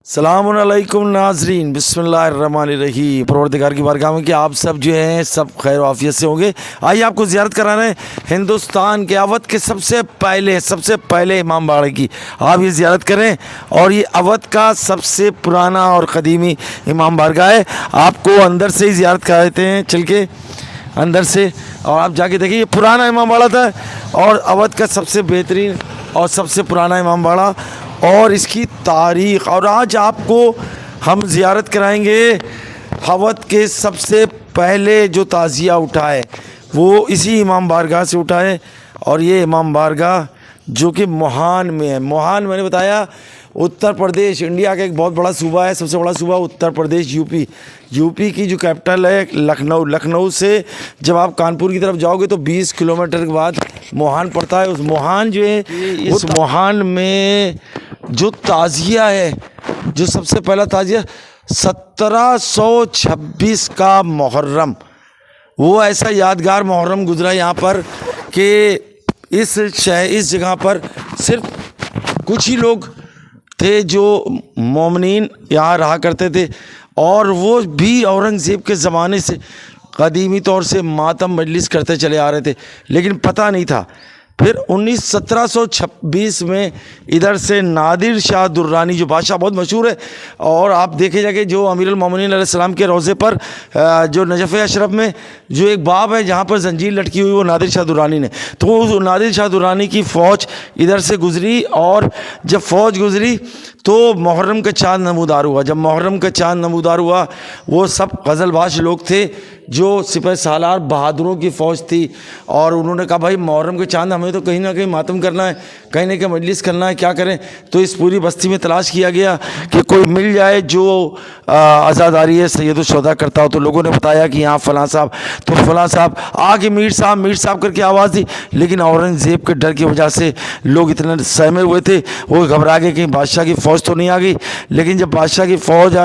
السلام علیکم ناظرین، بسم اللہ الرحمن الرحیم۔ پروردگار کی بارگاہ میں کہ آپ سب جو ہیں سب خیر و عافیت سے ہوں گے۔ آئیے آپ کو زیارت کرا رہے ہیں ہندوستان کے اودھ کے سب سے پہلے امام باڑے کی۔ آپ یہ زیارت کریں، اور یہ اودھ کا سب سے پرانا اور قدیمی امام بارگاہ ہے۔ آپ کو اندر سے ہی زیارت کرا دیتے ہیں چل کے اندر سے، اور آپ جا کے دیکھیں یہ پرانا امام باڑہ تھا، اور اودھ کا سب سے بہترین اور سب سے پرانا امام باڑہ اور اس کی تاریخ۔ اور آج آپ کو ہم زیارت کرائیں گے اودھ کے سب سے پہلے جو تعزیہ اٹھا ہے وہ اسی امام بارگاہ سے اٹھا ہے، اور یہ امام بارگاہ جو کہ موہان میں ہے۔ موہان میں نے بتایا اتر پردیش، انڈیا کا ایک بہت بڑا صوبہ ہے، سب سے بڑا صوبہ اتر پردیش یو پی کی جو کیپٹل ہے لکھنؤ سے جب آپ کانپور کی طرف جاؤ گے تو 20 کلومیٹر کے بعد موہان پڑتا ہے۔ اس موہان جو ہے، اس موہان میں جو تعزیہ ہے، جو سب سے پہلا تعزیہ 1726 کا محرم، وہ ایسا یادگار محرم گزرا یہاں پر کہ اس جگہ پر صرف کچھ ہی لوگ تھے جو مومنین یہاں رہا کرتے تھے، اور وہ بھی اورنگزیب کے زمانے سے قدیمی طور سے ماتم مجلس کرتے چلے آ رہے تھے، لیکن پتہ نہیں تھا۔ پھر 1726 میں ادھر سے نادر شاہ درانی جو بادشاہ بہت مشہور ہے، اور آپ دیکھے جا کے جو امیر المومنین علیہ السلام کے روضے پر جو نجف اشرف میں جو ایک باب ہے جہاں پر زنجیر لٹکی ہوئی، وہ نادر شاہ درانی نے، تو وہ نادر شاہ درانی کی فوج ادھر سے گزری، اور جب فوج گزری تو محرم کا چاند نمودار ہوا۔ جب محرم کا چاند نمودار ہوا، وہ سب غزل باز لوگ تھے جو سپہ سالار بہادروں کی فوج تھی، اور انہوں نے کہا بھائی محرم کے چاند ہمیں تو کہیں نہ کہیں ماتم کرنا ہے، کہیں نہ کہیں مجلس کرنا ہے، کیا کریں؟ تو اس پوری بستی میں تلاش کیا گیا کہ کوئی مل جائے جو عزاداری سید الشہداء کرتا ہو۔ تو لوگوں نے بتایا کہ یہاں فلاں صاحب، تو فلاں صاحب آگے میر صاحب کر کے آواز دی، لیکن اورنگزیب کے ڈر کی وجہ سے لوگ اتنے سہمے ہوئے تھے، وہ گھبرا گئے کہ بادشاہ کی فوج تو نہیں آ گئی۔ لیکن جب بادشاہ کی فوج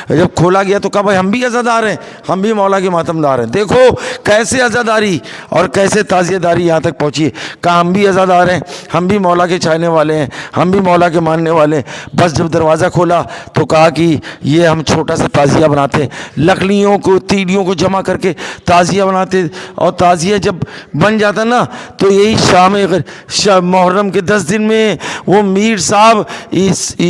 جب کھولا گیا تو کہا بھائی ہم بھی عزادار ہیں، ہم بھی مولا کے ماتم دار ہیں۔ دیکھو کیسے عزاداری اور کیسے تعزیہ داری یہاں تک پہنچی ہے، کہا ہم بھی عزادار ہیں، ہم بھی مولا کے چاہنے والے ہیں، ہم بھی مولا کے ماننے والے ہیں۔ بس جب دروازہ کھولا تو کہا کہ یہ ہم چھوٹا سا تعزیہ بناتے ہیں، لکڑیوں کو تیڑیوں کو جمع کر کے تعزیہ بناتے، اور تعزیہ جب بن جاتا نا تو یہی شام محرم کے 10 دن میں وہ میر صاحب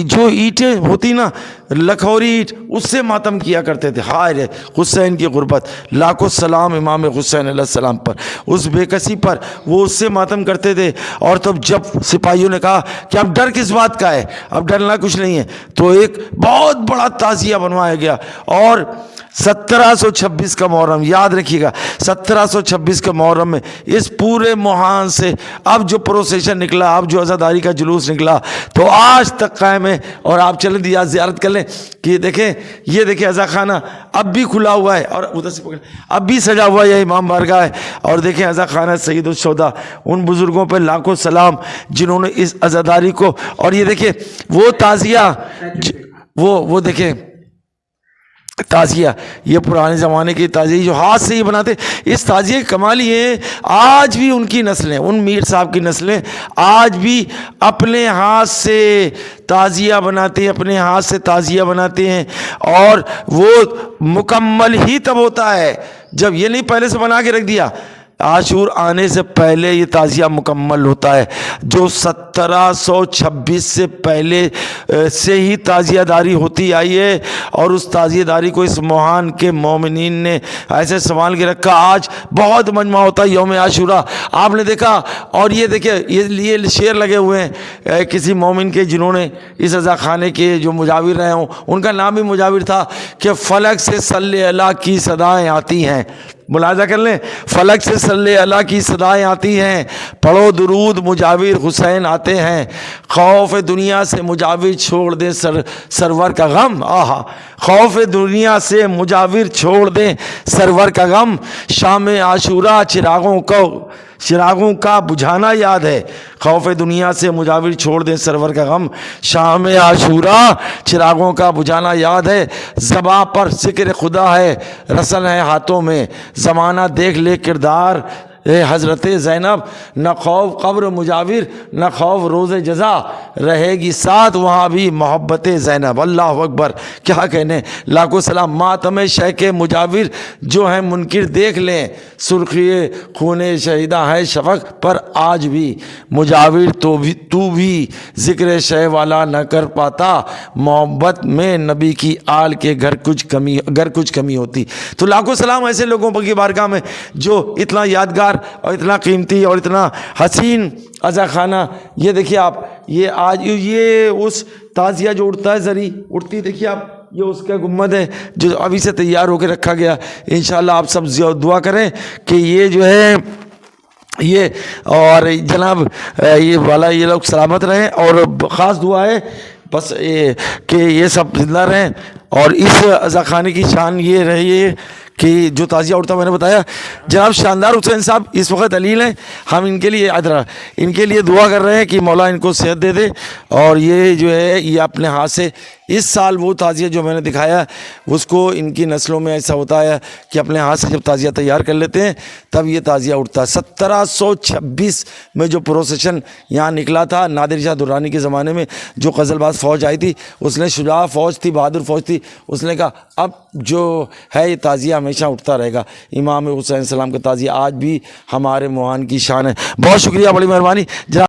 جو اینٹیں ہوتی نا، لکھوری اینٹ، اس سے ماتم کیا کرتے تھے۔ ہائے حسین کی غربت، لاکھوں سلام امام حسین علیہ السلام پر، اس بے کسی پر، وہ اس سے ماتم کرتے تھے۔ اور تب جب سپاہیوں نے کہا کہ اب ڈر کس بات کا ہے، اب ڈرنا کچھ نہیں ہے، تو ایک بہت بڑا تعزیہ بنوایا گیا، اور 1726 کا محرم، یاد رکھیے گا 1726 کے محرم میں اس پورے موہان سے اب جو پروسیشن نکلا، اب جو عزاداری کا جلوس نکلا، تو آج تک قائم ہے۔ اور آپ چلیں دیا زیارت کر لیں کہ یہ دیکھیں عزا خانہ اب بھی کھلا ہوا ہے، اور ادھر سے پکڑیں اب بھی سجا ہوا ہے، یہ امام بارگاہ ہے۔ اور دیکھیں عزا خانہ سید الشہداء، ان بزرگوں پہ لاکھوں سلام جنہوں نے اس عزاداری کو، اور یہ دیکھیں وہ تعزیہ، وہ دیکھیں تعزیہ، یہ پرانے زمانے کی تعزیہ جو ہاتھ سے ہی بناتے، اس تعزیہ کی کمال یہ ہے آج بھی ان کی نسلیں، ان میر صاحب کی نسلیں آج بھی اپنے ہاتھ سے تعزیہ بناتے ہیں، اپنے ہاتھ سے تعزیہ بناتے ہیں، اور وہ مکمل ہی تب ہوتا ہے جب یہ نہیں پہلے سے بنا کے رکھ دیا، عاشور آنے سے پہلے یہ تعزیہ مکمل ہوتا ہے۔ جو 1726 سے پہلے سے ہی تعزیہ داری ہوتی آئی ہے، اور اس تعزیہ داری کو اس موہان کے مومنین نے ایسے سنبھال کے رکھا۔ آج بہت مجمع ہوتا ہے یوم عاشورہ، آپ نے دیکھا، اور یہ دیکھیں یہ شعر لگے ہوئے ہیں کسی مومن کے جنہوں نے اس عزا خانے کے جو مجاور رہے ہوں، ان کا نام بھی مجاور تھا کہ فلک سے صلی اللہ کی صدائیں آتی ہیں۔ ملاحظہ کر لیں، فلک سے صلی اللہ کی صدائیں آتی ہیں، پڑھو درود مجاور حسین آتے ہیں، خوف دنیا سے مجاور چھوڑ دیں سرور کا غم، آہا خوف دنیا سے مجاور چھوڑ دیں سرور کا غم، شام عاشورہ چراغوں کا بجھانا یاد ہے، خوف دنیا سے مجاور چھوڑ دیں سرور کا غم، شام عاشورہ چراغوں کا بجھانا یاد ہے، زباں پر ذکر خدا ہے رسن ہے ہاتھوں میں، زمانہ دیکھ لے کردار حضرت زینب، نہ خوف قبر مجاور نہ خوف روز جزا، رہے گی ساتھ وہاں بھی محبت زینب۔ اللہ اکبر، کیا کہنے، لاکھوں سلام۔ ماتم شیخ مجاور جو ہیں منکر دیکھ لیں، سرخی خون شہیدہ ہے شفق پر آج بھی مجاور، تو بھی ذکر شہ والا نہ کر پاتا، محبت میں نبی کی آل کے گھر کچھ کمی ہوتی۔ تو لاکھوں سلام ایسے لوگوں کی بارگاہ میں جو اتنا یادگار اور اتنا قیمتی اور اتنا حسین عزا خانہ۔ یہ دیکھیے آپ، یہ آج یہ اس تعزیہ جو اٹھتا ہے، زری اٹھتی، دیکھیے آپ، یہ اس کا گنبد ہے جو ابھی سے تیار ہو کے رکھا گیا۔ انشاءاللہ آپ سب دعا کریں کہ یہ جو ہے یہ اور جناب یہ والا یہ لوگ سلامت رہیں، اور خاص دعا ہے بس کہ یہ سب زندہ رہیں۔ اور اس عزا خانے کی شان یہ رہی ہے کہ جو تعزیہ اٹھتا میں نے بتایا، جناب شاندار حسین صاحب اس وقت علیل ہیں، ہم ان کے لیے دعا کر رہے ہیں کہ مولا ان کو صحت دے دے، اور یہ جو ہے یہ اپنے ہاتھ سے اس سال وہ تعزیہ جو میں نے دکھایا اس کو ان کی نسلوں میں ایسا ہوتا ہے کہ اپنے ہاتھ سے جب تعزیہ تیار کر لیتے ہیں تب یہ تعزیہ اٹھتا ہے۔ 1726 میں جو پروسیشن یہاں نکلا تھا نادر شاہ درانی کے زمانے میں، جو غزل باز فوج آئی تھی، اس نے شجاع فوج تھی، بہادر فوج تھی، اس نے کہا اب جو ہے یہ تعزیہ ہمیشہ اٹھتا رہے گا۔ امام حسین السلام کا تعزیہ آج بھی ہمارے موہان کی شان ہے۔ بہت شکریہ، بڑی مہربانی جناب۔